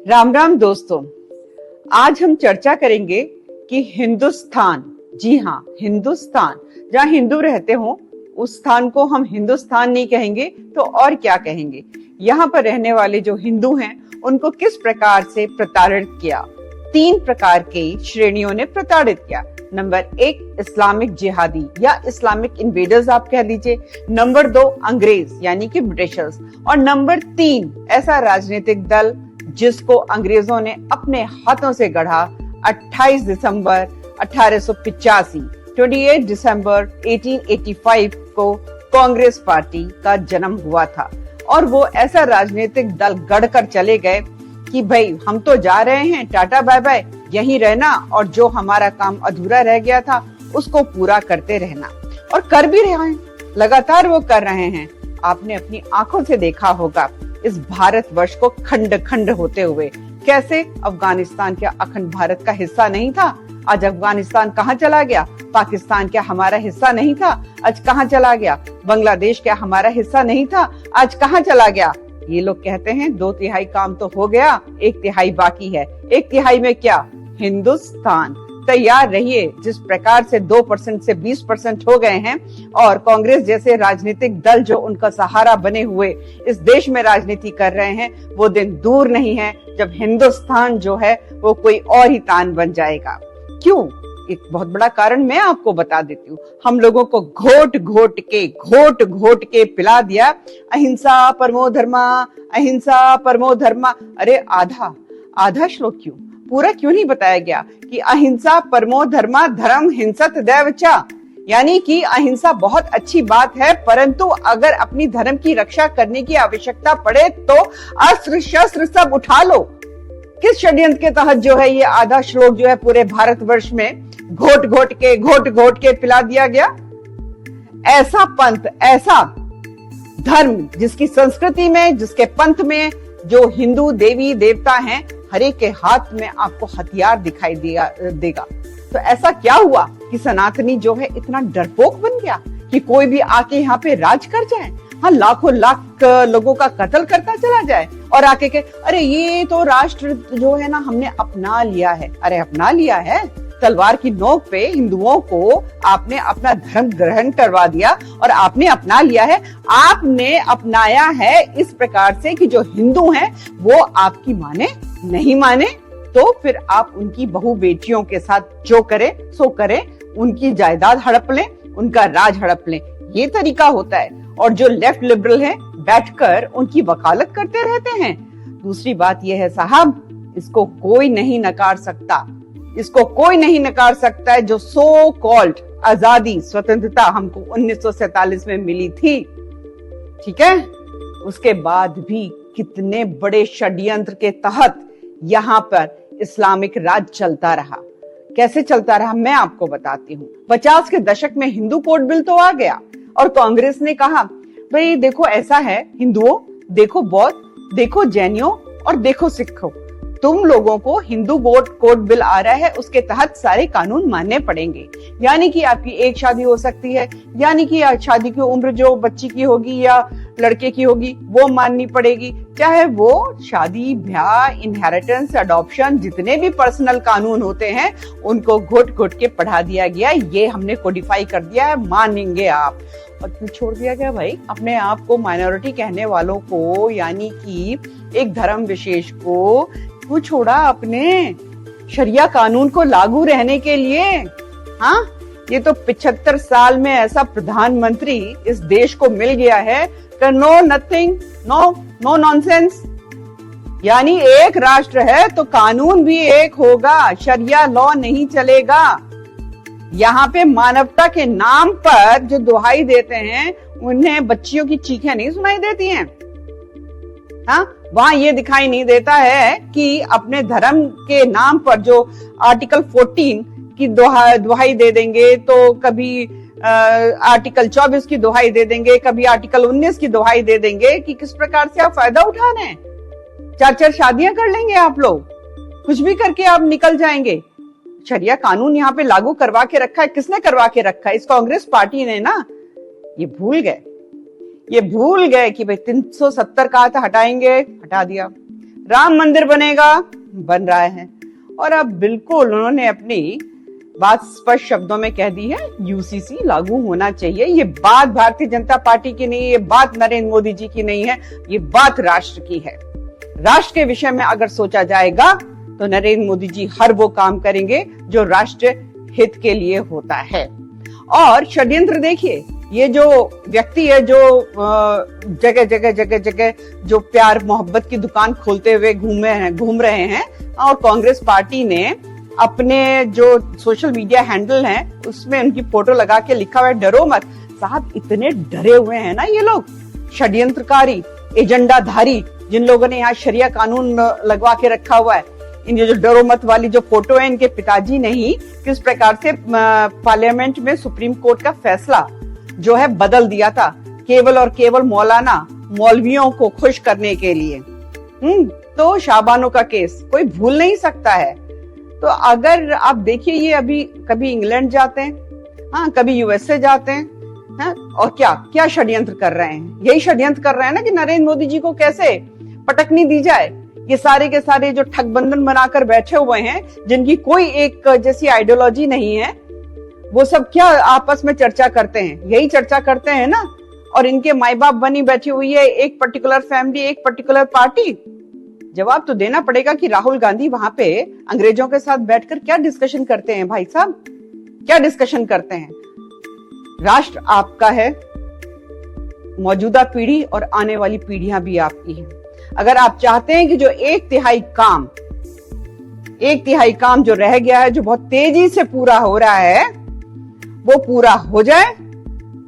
राम राम दोस्तों, आज हम चर्चा करेंगे कि हिंदुस्तान, जी हाँ हिंदुस्तान, जहाँ हिंदू रहते हो उस स्थान को हम हिंदुस्तान नहीं कहेंगे तो और क्या कहेंगे। यहाँ पर रहने वाले जो हिंदू हैं उनको किस प्रकार से प्रताड़ित किया। 3 प्रकार की श्रेणियों ने प्रताड़ित किया। नंबर 1 इस्लामिक जिहादी या इस्लामिक इन्वेडर्स आप कह लीजिए। नंबर 2 अंग्रेज यानी कि ब्रिटिशर्स। और नंबर 3 ऐसा राजनीतिक दल जिसको अंग्रेजों ने अपने हाथों से गढ़ा। 28 दिसंबर 1885 28 दिसंबर 1885 को कांग्रेस पार्टी का जन्म हुआ था और वो ऐसा राजनीतिक दल गढ़कर चले गए कि भाई हम तो जा रहे हैं, टाटा बाय बाय, यहीं रहना और जो हमारा काम अधूरा रह गया था उसको पूरा करते रहना। और कर भी रहे हैं, लगातार वो कर रहे हैं। आपने अपनी आंखों से देखा होगा इस भारतवर्ष को खंड खंड होते हुए। कैसे अफगानिस्तान क्या अखंड भारत का हिस्सा नहीं था? आज अफगानिस्तान कहाँ चला गया? पाकिस्तान क्या हमारा हिस्सा नहीं था? आज कहाँ चला गया? बांग्लादेश क्या हमारा हिस्सा नहीं था? आज कहाँ चला गया? ये लोग कहते हैं 2/3 काम तो हो गया, 1/3 बाकी है। 1/3 में क्या? हिंदुस्तान। तैयार रहिए, जिस प्रकार से 2% से 20% हो गए हैं और कांग्रेस जैसे राजनीतिक दल जो उनका सहारा बने हुए इस देश में राजनीति कर रहे हैं, वो दिन दूर नहीं है जब हिंदुस्तान जो है वो कोई और ही तान बन जाएगा। क्यों? एक बहुत बड़ा कारण मैं आपको बता देती हूँ। हम लोगों को घोट घोट के पिला दिया अहिंसा परमो धर्मा, अहिंसा परमो धर्मा। अरे आधा श्लोक क्यों, पूरा क्यों नहीं बताया गया कि अहिंसा परमो धर्मा धर्म हिंसत दैव च, यानी कि अहिंसा बहुत अच्छी बात है, परंतु अगर अपनी धर्म की रक्षा करने की आवश्यकता पड़े तो अस्त्र शस्त्र सब उठा लो। किस षड्यंत्र के तहत जो है ये आधा श्लोक जो है पूरे भारतवर्ष में घोट घोट के पिला दिया गया? ऐसा पंथ, ऐसा धर्म जिसकी संस्कृति में, जिसके पंथ में जो हिंदू देवी देवता हैं, हर एक के हाथ में आपको हथियार दिखाई देगा। तो ऐसा क्या हुआ कि सनातनी जो है इतना डरपोक बन गया कि कोई भी आके यहाँ पे राज कर जाए? हाँ, लाखों लाख लोगों का कत्ल करता चला जाए और आके के अरे ये तो राष्ट्र जो है ना हमने अपना लिया है। अरे अपना लिया है? तलवार की नोक पे हिंदुओं को आपने अपना धर्म ग्रहण करवा दिया और आपने अपना लिया है। आपने अपनाया है इस प्रकार से कि जो हिंदू हैं वो आपकी माने नहीं माने तो फिर आप उनकी बहू बेटियों के साथ जो करें सो करें, उनकी जायदाद हड़प लें, उनका राज हड़प लें। ये तरीका होता है। और जो लेफ्ट लिबरल हैं बैठकर उनकी वकालत करते रहते हैं। दूसरी बात यह है साहब, इसको कोई नहीं नकार सकता, इसको कोई नहीं नकार सकता है जो सो कॉल्ड आजादी, स्वतंत्रता हमको 1947 में मिली थी, ठीक है, उसके बाद भी कितने बड़े षड्यंत्र के तहत यहाँ पर इस्लामिक राज चलता रहा। कैसे चलता रहा मैं आपको बताती हूँ। 50 के दशक में हिंदू कोड बिल तो आ गया और कांग्रेस ने कहा भाई देखो ऐसा है, हिंदुओं देखो, बौद्ध देखो, जैनियों और देखो सिखों, तुम लोगों को हिंदू कोड बिल आ रहा है, उसके तहत सारे कानून मानने पड़ेंगे। यानी कि आपकी एक शादी हो सकती है, यानी कि शादी की उम्र जो बच्ची की होगी या लड़के की होगी वो माननी पड़ेगी, चाहे वो शादी ब्याह, इनहेरिटेंस, अडॉप्शन, जितने भी पर्सनल कानून होते हैं उनको घोट के पढ़ा दिया गया। ये हमने कोडिफाई कर दिया है, मानेंगे आप। और क्यों छोड़ दिया गया भाई अपने आप को माइनॉरिटी कहने वालों को, यानी कि एक धर्म विशेष को क्यों छोड़ा अपने शरिया कानून को लागू रहने के लिए? हाँ, ये तो 75 साल में ऐसा प्रधानमंत्री इस देश को मिल गया है कि नो नथिंग, नो नॉनसेंस, यानी एक राष्ट्र है तो कानून भी एक होगा, शरिया लॉ नहीं चलेगा। यहाँ पे मानवता के नाम पर जो दुहाई देते हैं उन्हें बच्चियों की चीखें नहीं सुनाई देती हैं। हाँ, वहां ये दिखाई नहीं देता है कि अपने धर्म के नाम पर जो आर्टिकल 14 की दुहाई दे देंगे तो कभी आर्टिकल 24 की दुहाई दे देंगे, कभी आर्टिकल 19 की दुहाई दे देंगे कि किस प्रकार से आप फायदा उठा रहे हैं। 4 शादियां कर लेंगे आप लोग, कुछ भी करके आप निकल जाएंगे। शरिया कानून यहाँ पे लागू करवा के रखा है, किसने करवा के रखा है? इस कांग्रेस पार्टी ने ना। ये भूल गए कि भाई 370 कहा था हटाएंगे, हटा दिया। राम मंदिर बनेगा, बन रहा है। और अब बिल्कुल उन्होंने अपनी बात स्पष्ट शब्दों में कह दी है, यूसीसी लागू होना चाहिए। ये बात भारतीय जनता पार्टी की नहीं है, ये बात नरेंद्र मोदी जी की नहीं है, ये बात राष्ट्र की है। राष्ट्र के विषय में अगर सोचा जाएगा तो नरेंद्र मोदी जी हर वो काम करेंगे जो राष्ट्र हित के लिए होता है। और षड्यंत्र देखिए, ये जो व्यक्ति है जो जगह जगह जो प्यार मोहब्बत की दुकान खोलते हुए घूम रहे हैं, और कांग्रेस पार्टी ने अपने जो सोशल मीडिया हैंडल है उसमें उनकी फोटो लगा के लिखा हुआ है डरो मत। साहब इतने डरे हुए हैं ना ये लोग, षड्यंत्रकारी, एजेंडाधारी, जिन लोगों ने यहाँ शरिया कानून लगवा के रखा हुआ है। इन जो डरो मत वाली जो फोटो है, इनके पिताजी ने ही किस प्रकार से पार्लियामेंट में सुप्रीम कोर्ट का फैसला जो है बदल दिया था, केवल और केवल मौलवियों को खुश करने के लिए। तो शाबानो का केस कोई भूल नहीं सकता है। तो अगर आप देखिए, ये अभी कभी इंग्लैंड जाते हैं, हाँ कभी यूएसए जाते हैं, और क्या षड्यंत्र कर रहे हैं। यही षड्यंत्र कर रहे हैं ना कि नरेंद्र मोदी जी को कैसे पटकनी दी जाए। ये सारे के सारे जो ठगबंधन बनाकर बैठे हुए हैं, जिनकी कोई एक जैसी आइडियोलॉजी नहीं है, वो सब क्या आपस में चर्चा करते हैं, यही चर्चा करते हैं ना। और इनके माई बाप बनी बैठी हुई है एक पर्टिकुलर फैमिली, एक पर्टिकुलर पार्टी। जवाब तो देना पड़ेगा कि राहुल गांधी वहां पे अंग्रेजों के साथ बैठकर क्या डिस्कशन करते हैं। भाई साहब क्या डिस्कशन करते हैं। राष्ट्र आपका है, मौजूदा पीढ़ी और आने वाली पीढ़ियां भी आपकी हैं। अगर आप चाहते हैं कि जो एक तिहाई काम जो रह गया है, जो बहुत तेजी से पूरा हो रहा है, वो पूरा हो जाए,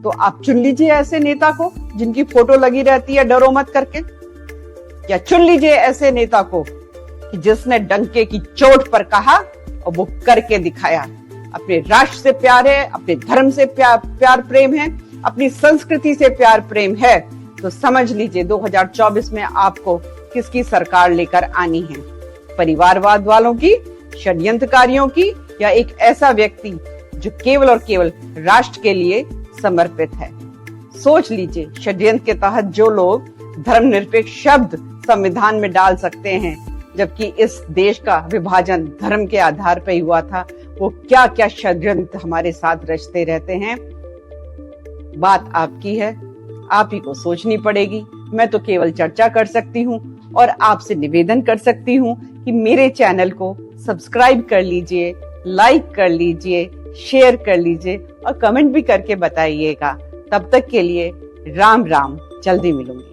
तो आप चुन लीजिए ऐसे नेता को जिनकी फोटो लगी रहती है डरो मत करके, या चुन लीजिए ऐसे नेता को कि जिसने डंके की चोट पर कहा और वो करके दिखाया। अपने राष्ट्र से प्यार है, अपने धर्म से प्यार प्रेम है, अपनी संस्कृति से प्यार प्रेम है, तो समझ लीजिए 2024 में आपको किसकी सरकार लेकर आनी है। परिवारवाद वालों की, षड्यंत्रकारियों की, या एक ऐसा व्यक्ति जो केवल और केवल राष्ट्र के लिए समर्पित है। सोच लीजिए, षड्यंत्र के तहत जो लोग धर्मनिरपेक्ष शब्द संविधान में डाल सकते हैं, जबकि इस देश का विभाजन धर्म के आधार पर हुआ था, वो क्या क्या षड्यंत्र हमारे साथ रचते रहते हैं। बात आपकी है, आप ही को सोचनी पड़ेगी। मैं तो केवल चर्चा कर सकती हूँ और आपसे निवेदन कर सकती हूँ कि मेरे चैनल को सब्सक्राइब कर लीजिए, लाइक कर लीजिए, शेयर कर लीजिए और कमेंट भी करके बताइएगा। तब तक के लिए राम राम, जल्दी मिलूंगी।